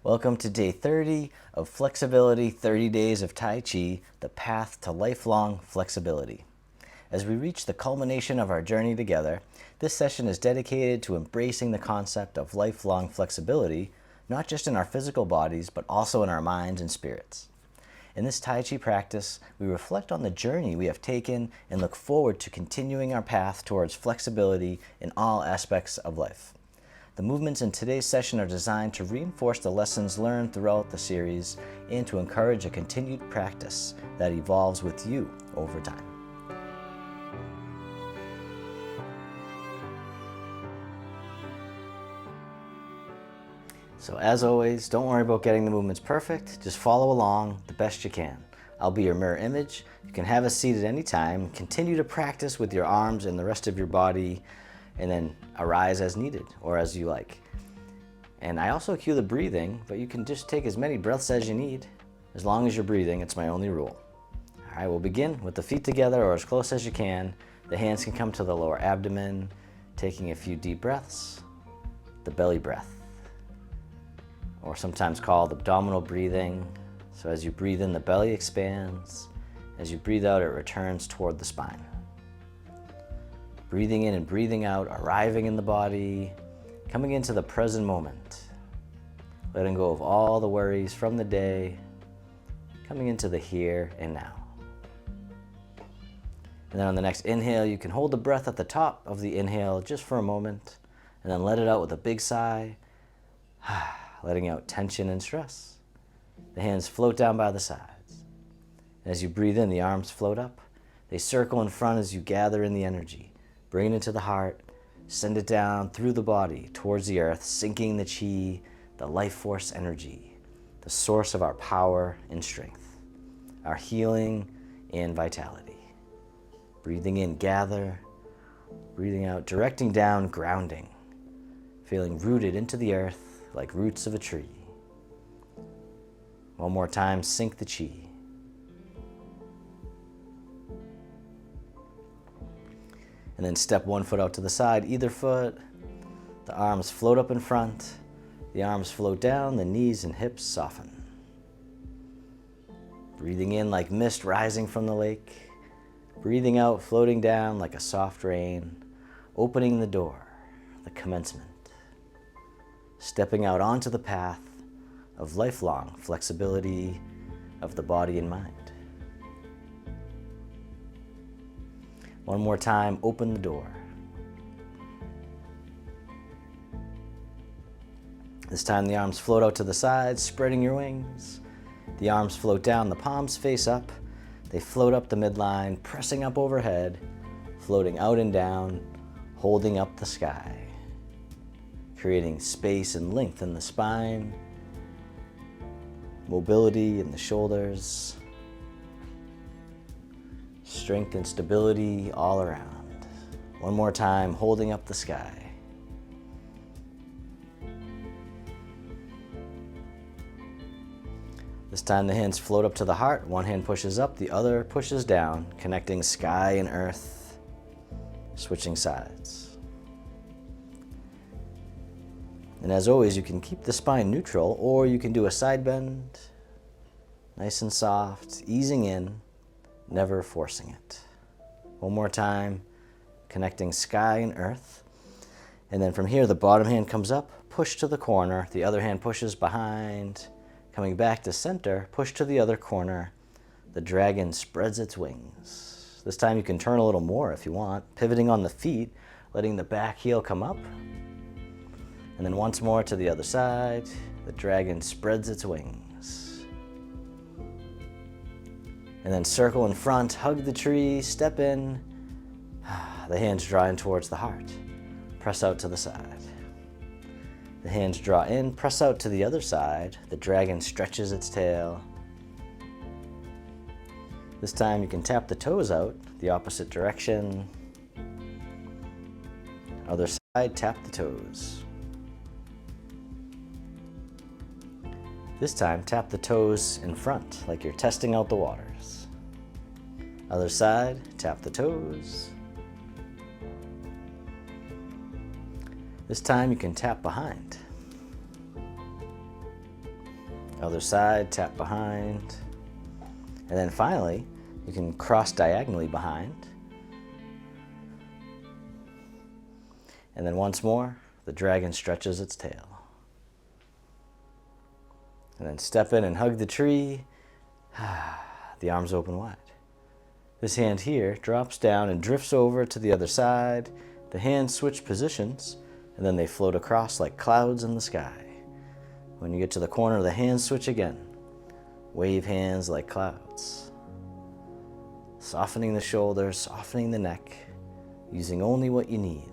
Welcome to day 30 of Flexibility 30 Days of Tai Chi, the path to lifelong flexibility. As we reach the culmination of our journey together, this session is dedicated to embracing the concept of lifelong flexibility, not just in our physical bodies, but also in our minds and spirits. In this Tai Chi practice, we reflect on the journey we have taken and look forward to continuing our path towards flexibility in all aspects of life. The movements in today's session are designed to reinforce the lessons learned throughout the series and to encourage a continued practice that evolves with you over time. So as always, don't worry about getting the movements perfect, just follow along the best you can. I'll be your mirror image. You can have a seat at any time, continue to practice with your arms and the rest of your body, and then arise as needed or as you like. And I also cue the breathing, but you can just take as many breaths as you need. As long as you're breathing, it's my only rule. All right, we'll begin with the feet together or as close as you can. The hands can come to the lower abdomen, taking a few deep breaths, the belly breath, or sometimes called abdominal breathing. So as you breathe in, the belly expands. As you breathe out, it returns toward the spine. Breathing in and breathing out, arriving in the body, coming into the present moment, letting go of all the worries from the day, coming into the here and now. And then on the next inhale, you can hold the breath at the top of the inhale just for a moment, and then let it out with a big sigh, letting out tension and stress. The hands float down by the sides. As you breathe in, the arms float up. They circle in front as you gather in the energy. Bring it into the heart, send it down through the body towards the earth, sinking the chi, the life force energy, the source of our power and strength, our healing and vitality. Breathing in, gather. Breathing out, directing down, grounding, feeling rooted into the earth like roots of a tree. One more time, sink the chi. And then step one foot out to the side, either foot. The arms float up in front. The arms float down, the knees and hips soften. Breathing in like mist rising from the lake. Breathing out, floating down like a soft rain. Opening the door, the commencement. Stepping out onto the path of lifelong flexibility of the body and mind. One more time, open the door. This time the arms float out to the sides, spreading your wings. The arms float down, the palms face up. They float up the midline, pressing up overhead, floating out and down, holding up the sky, creating space and length in the spine, mobility in the shoulders, strength and stability all around. One more time, holding up the sky. This time the hands float up to the heart. One hand pushes up, the other pushes down, connecting sky and earth, switching sides. And as always, you can keep the spine neutral, or you can do a side bend, nice and soft, easing in, never forcing it. One more time, connecting sky and earth. And then from here, the bottom hand comes up, push to the corner, the other hand pushes behind, coming back to center, push to the other corner. The dragon spreads its wings. This time you can turn a little more if you want, pivoting on the feet, letting the back heel come up. And then once more to the other side, the dragon spreads its wings. And then circle in front, hug the tree, step in. The hands draw in towards the heart. Press out to the side. The hands draw in, press out to the other side. The dragon stretches its tail. This time you can tap the toes out, the opposite direction. Other side, tap the toes. This time, tap the toes in front, like you're testing out the waters. Other side, tap the toes. This time you can tap behind. Other side, tap behind. And then finally, you can cross diagonally behind. And then once more, the dragon stretches its tail. And then step in and hug the tree. The arms open wide. This hand here drops down and drifts over to the other side. The hands switch positions, and then they float across like clouds in the sky. When you get to the corner, the hands switch again. Wave hands like clouds. Softening the shoulders, softening the neck, using only what you need.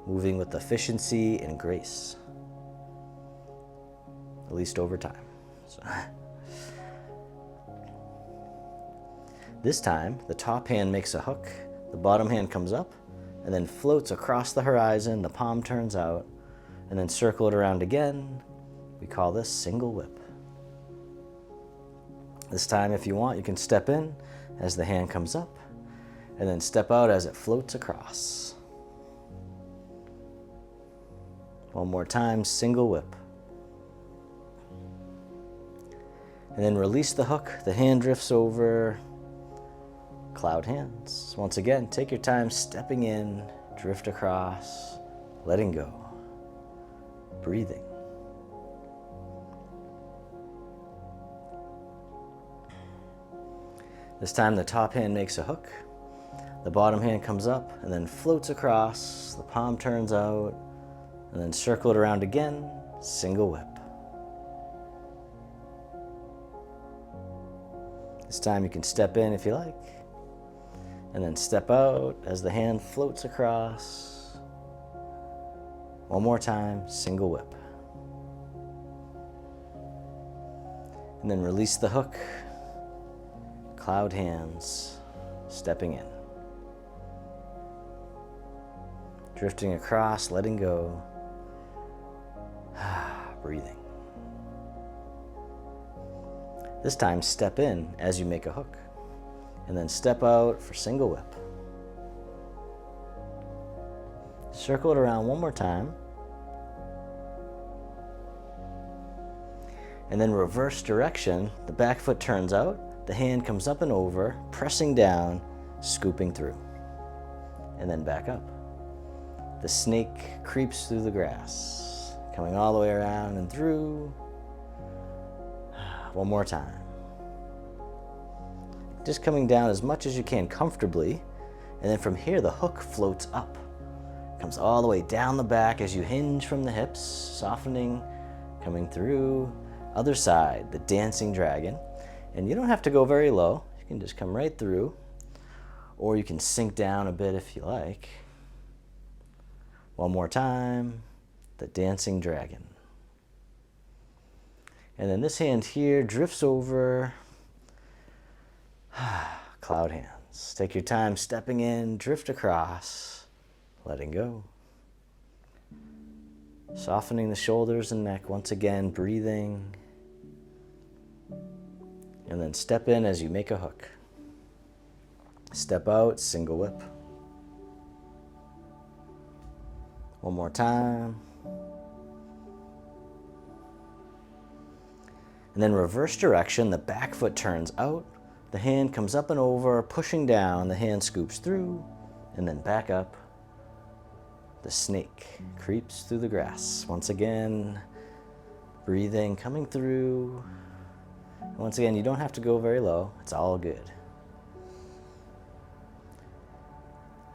Moving with efficiency and grace. At least over time. This time, the top hand makes a hook, the bottom hand comes up, and then floats across the horizon, the palm turns out, and then circle it around again. We call this single whip. This time, if you want, you can step in as the hand comes up, and then step out as it floats across. One more time, single whip. And then release the hook, the hand drifts over, cloud hands. Once again, take your time stepping in, drift across, letting go, breathing. This time the top hand makes a hook, the bottom hand comes up and then floats across, the palm turns out, and then circle it around again, single whip. This time you can step in if you like, and then step out as the hand floats across. One more time, single whip. And then release the hook, cloud hands, stepping in. Drifting across, letting go, breathing. This time, step in as you make a hook, and then step out for single whip. Circle it around one more time, and then reverse direction. The back foot turns out, the hand comes up and over, pressing down, scooping through, and then back up. The snake creeps through the grass, coming all the way around and through. One more time. Just coming down as much as you can comfortably, and then from here the hook floats up. Comes all the way down the back as you hinge from the hips, softening, coming through. Other side, the dancing dragon. And you don't have to go very low. You can just come right through, or you can sink down a bit if you like. One more time, the dancing dragon. And then this hand here drifts over, cloud hands. Take your time stepping in, drift across, letting go. Softening the shoulders and neck, once again, breathing. And then step in as you make a hook. Step out, single whip. One more time. And then reverse direction, the back foot turns out, the hand comes up and over, pushing down, the hand scoops through, and then back up. The snake creeps through the grass. Once again, breathing, coming through. Once again, you don't have to go very low. It's all good.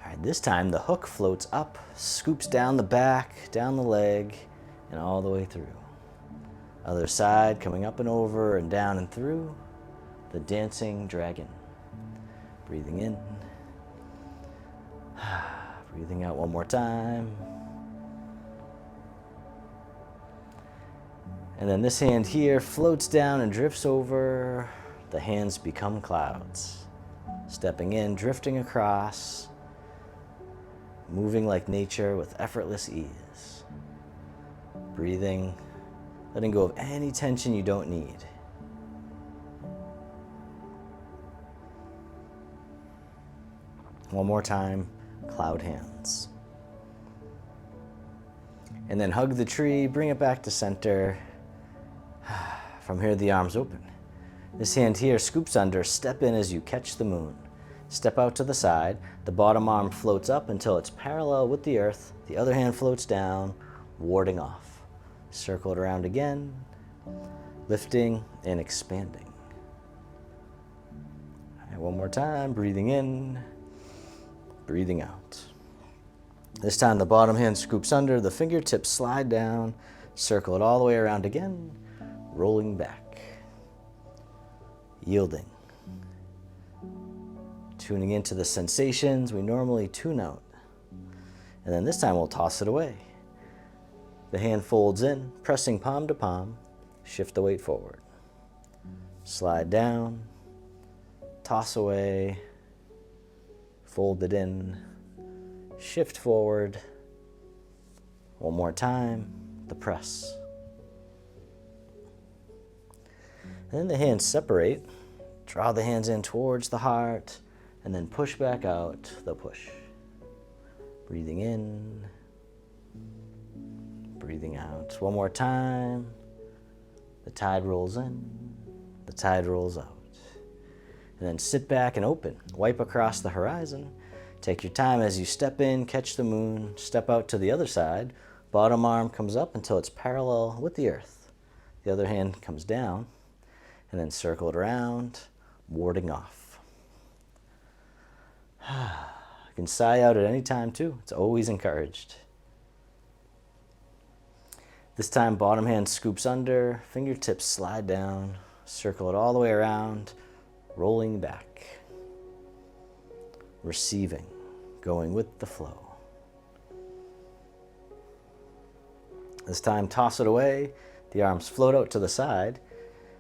All right, this time the hook floats up, scoops down the back, down the leg, and all the way through. Other side, coming up and over and down and through. The dancing dragon. Breathing in. Breathing out one more time. And then this hand here floats down and drifts over. The hands become clouds. Stepping in, drifting across, moving like nature with effortless ease. Breathing, letting go of any tension you don't need. One more time, cloud hands. And then hug the tree, bring it back to center. From here, the arms open. This hand here scoops under, step in as you catch the moon. Step out to the side, the bottom arm floats up until it's parallel with the earth. The other hand floats down, warding off. Circle it around again, lifting and expanding. All right, one more time, breathing in, breathing out. This time the bottom hand scoops under, the fingertips slide down, circle it all the way around again, rolling back, yielding. Tuning into the sensations we normally tune out. And then this time we'll toss it away. The hand folds in, pressing palm to palm, shift the weight forward. Slide down, toss away, fold it in, shift forward. One more time, the press. And then the hands separate, draw the hands in towards the heart, and then push back out, the push. Breathing in, breathing out. One more time. The tide rolls in, the tide rolls out. And then sit back and open. Wipe across the horizon. Take your time as you step in, catch the moon, step out to the other side. Bottom arm comes up until it's parallel with the earth. The other hand comes down, and then circle it around, warding off. You can sigh out at any time too. It's always encouraged. This time, bottom hand scoops under, fingertips slide down, circle it all the way around, rolling back. Receiving, going with the flow. This time, toss it away. The arms float out to the side.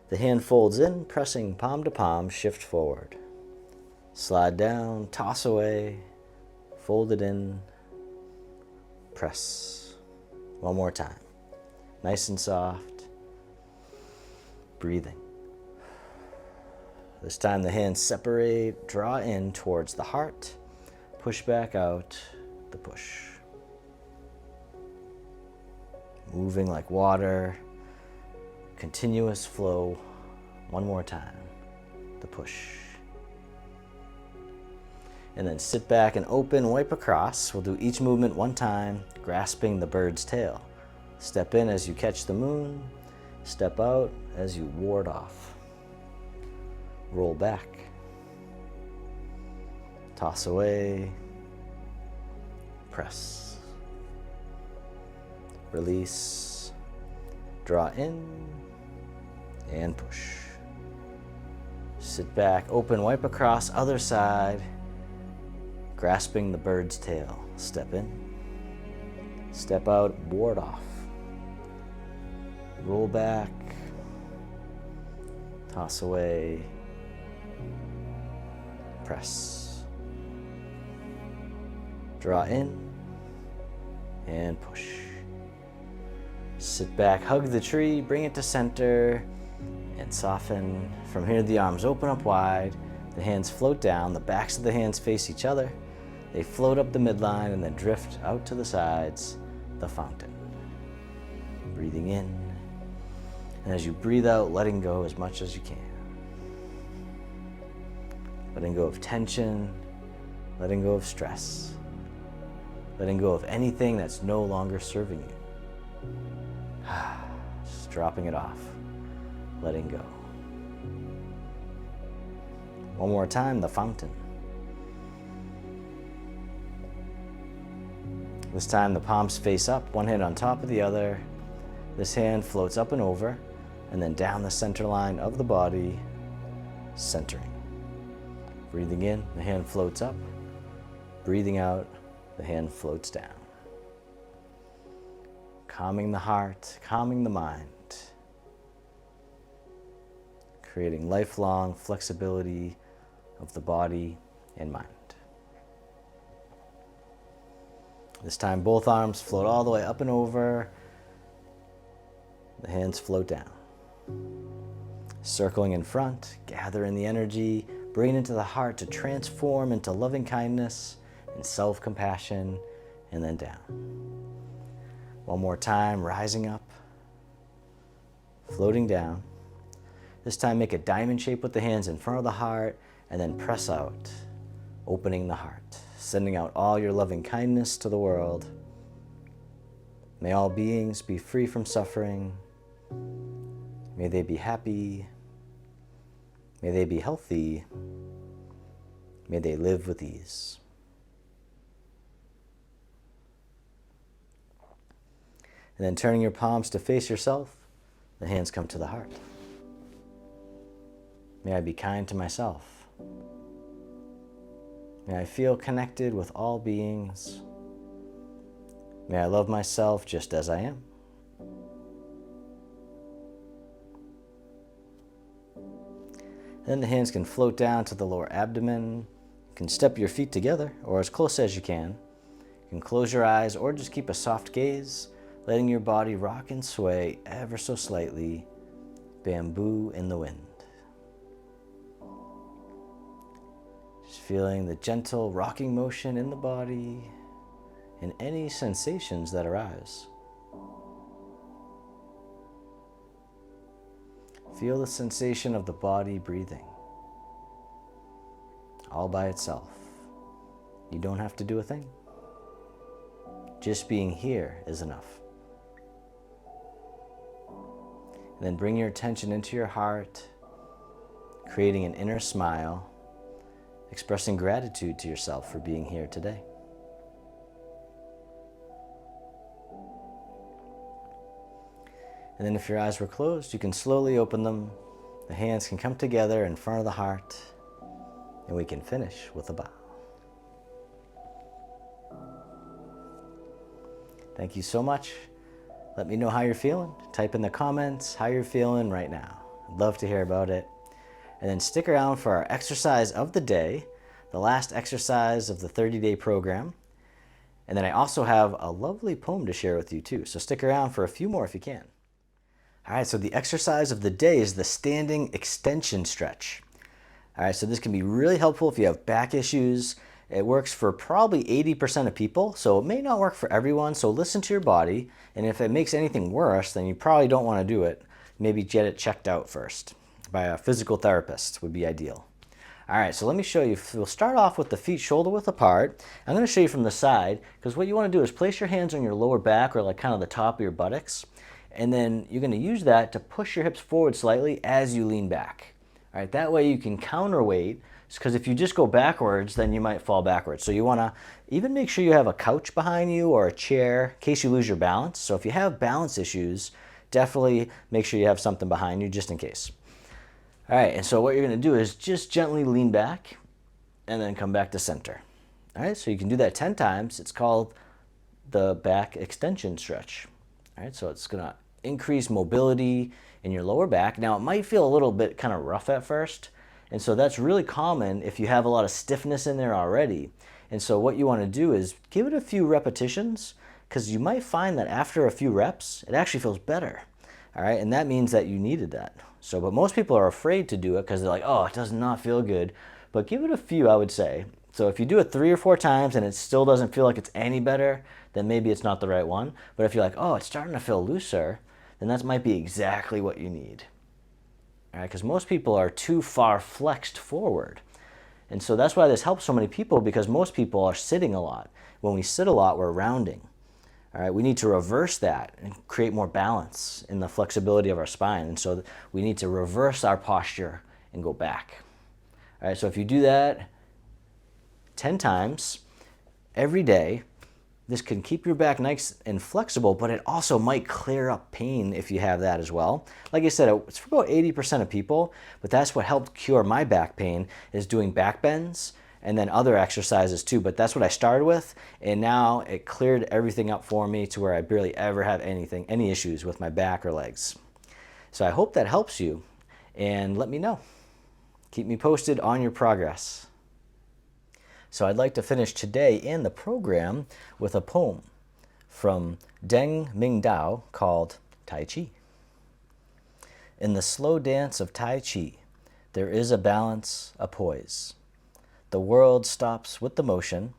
The hand folds in, pressing palm to palm, shift forward. Slide down, toss away, fold it in, press. One more time. Nice and soft. Breathing. This time the hands separate, draw in towards the heart, push back out, the push. Moving like water, continuous flow. One more time, the push. And then sit back and open, wipe across. We'll do each movement one time, grasping the bird's tail. Step in as you catch the moon, step out as you ward off. Roll back, toss away, press, release, draw in, and push. Sit back, open, wipe across, other side, grasping the bird's tail. Step in, step out, ward off. Roll back, toss away, press. Draw in and push. Sit back, hug the tree, bring it to center, and soften. From here, the arms open up wide, the hands float down, the backs of the hands face each other. They float up the midline and then drift out to the sides, the fountain. Breathing in, and as you breathe out, letting go as much as you can. Letting go of tension, letting go of stress, letting go of anything that's no longer serving you. Just dropping it off, letting go. One more time, the fountain. This time the palms face up, one hand on top of the other. This hand floats up and over, and then down the center line of the body, centering. Breathing in, the hand floats up. Breathing out, the hand floats down. Calming the heart, calming the mind. Creating lifelong flexibility of the body and mind. This time both arms float all the way up and over. The hands float down. Circling in front, gather in the energy, bring it into the heart to transform into loving kindness and self-compassion, and then down. One more time, rising up, floating down, This time make a diamond shape with the hands in front of the heart and then press out, opening the heart, sending out all your loving kindness to the world. May all beings be free from suffering. May they be happy. May they be healthy. May they live with ease. And then turning your palms to face yourself, the hands come to the heart. May I be kind to myself. May I feel connected with all beings. May I love myself just as I am. Then the hands can float down to the lower abdomen. You can step your feet together, or as close as you can. You can close your eyes or just keep a soft gaze, letting your body rock and sway ever so slightly, bamboo in the wind. Just feeling the gentle rocking motion in the body and any sensations that arise. Feel the sensation of the body breathing, all by itself. You don't have to do a thing. Just being here is enough. And then bring your attention into your heart, creating an inner smile, expressing gratitude to yourself for being here today. And then if your eyes were closed, you can slowly open them. The hands can come together in front of the heart, and we can finish with a bow. Thank you so much. Let me know how you're feeling. Type in the comments how you're feeling right now. I'd love to hear about it. And then stick around for our exercise of the day, the last exercise of the 30-day program. And then I also have a lovely poem to share with you too. So stick around for a few more if you can. All right, so the exercise of the day is the standing extension stretch. All right, so this can be really helpful if you have back issues. It works for probably 80% of people, so it may not work for everyone. So listen to your body, and if it makes anything worse, then you probably don't want to do it. Maybe get it checked out first by a physical therapist would be ideal. All right, so let me show you. We'll start off with the feet shoulder width apart. I'm going to show you from the side, because what you want to do is place your hands on your lower back or like kind of the top of your buttocks, and then you're going to use that to push your hips forward slightly as you lean back. All right, that way you can counterweight, because if you just go backwards, then you might fall backwards. So you want to even make sure you have a couch behind you or a chair in case you lose your balance. So if you have balance issues, definitely make sure you have something behind you just in case. All right, and so what you're going to do is just gently lean back and then come back to center. All right, so you can do that 10 times. It's called the back extension stretch. All right, so it's going to increase mobility in your lower back. Now, it might feel a little bit kind of rough at first, and so that's really common if you have a lot of stiffness in there already. And so what you want to do is give it a few repetitions, because you might find that after a few reps, it actually feels better. All right, and that means that you needed that. So, but most people are afraid to do it because they're like, oh, it does not feel good. But give it a few, I would say. So if you do it 3 or 4 times and it still doesn't feel like it's any better, then maybe it's not the right one. But if you're like, oh, it's starting to feel looser, then that might be exactly what you need. All right, because most people are too far flexed forward. And so that's why this helps so many people, because most people are sitting a lot. When we sit a lot, we're rounding. All right, we need to reverse that and create more balance in the flexibility of our spine. And so we need to reverse our posture and go back. All right, so if you do that 10 times every day, this can keep your back nice and flexible, but it also might clear up pain if you have that as well. Like I said, it's for about 80% of people, but that's what helped cure my back pain, is doing back bends and then other exercises too. But that's what I started with, and now it cleared everything up for me to where I barely ever have any issues with my back or legs. So I hope that helps you, and let me know. Keep me posted on your progress. So I'd like to finish today in the program with a poem from Deng Ming Dao called Tai Chi. In the slow dance of Tai Chi, there is a balance, a poise. The world stops with the motion.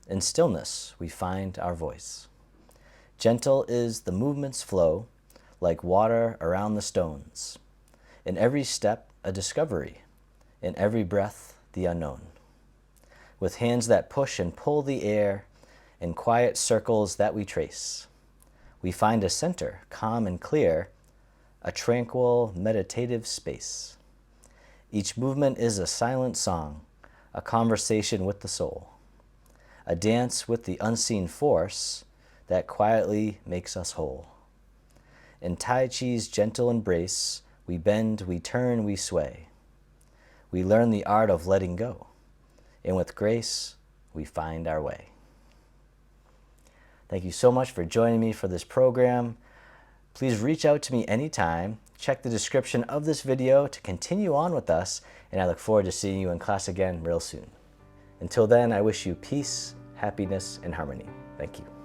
In stillness, we find our voice. Gentle is the movement's flow, like water around the stones. In every step, a discovery. In every breath, the unknown. With hands that push and pull the air, in quiet circles that we trace, we find a center, calm and clear, a tranquil, meditative space. Each movement is a silent song, a conversation with the soul, a dance with the unseen force that quietly makes us whole. In Tai Chi's gentle embrace, we bend, we turn, we sway. We learn the art of letting go, and with grace, we find our way. Thank you so much for joining me for this program. Please reach out to me anytime. Check the description of this video to continue on with us, and I look forward to seeing you in class again real soon. Until then, I wish you peace, happiness, and harmony. Thank you.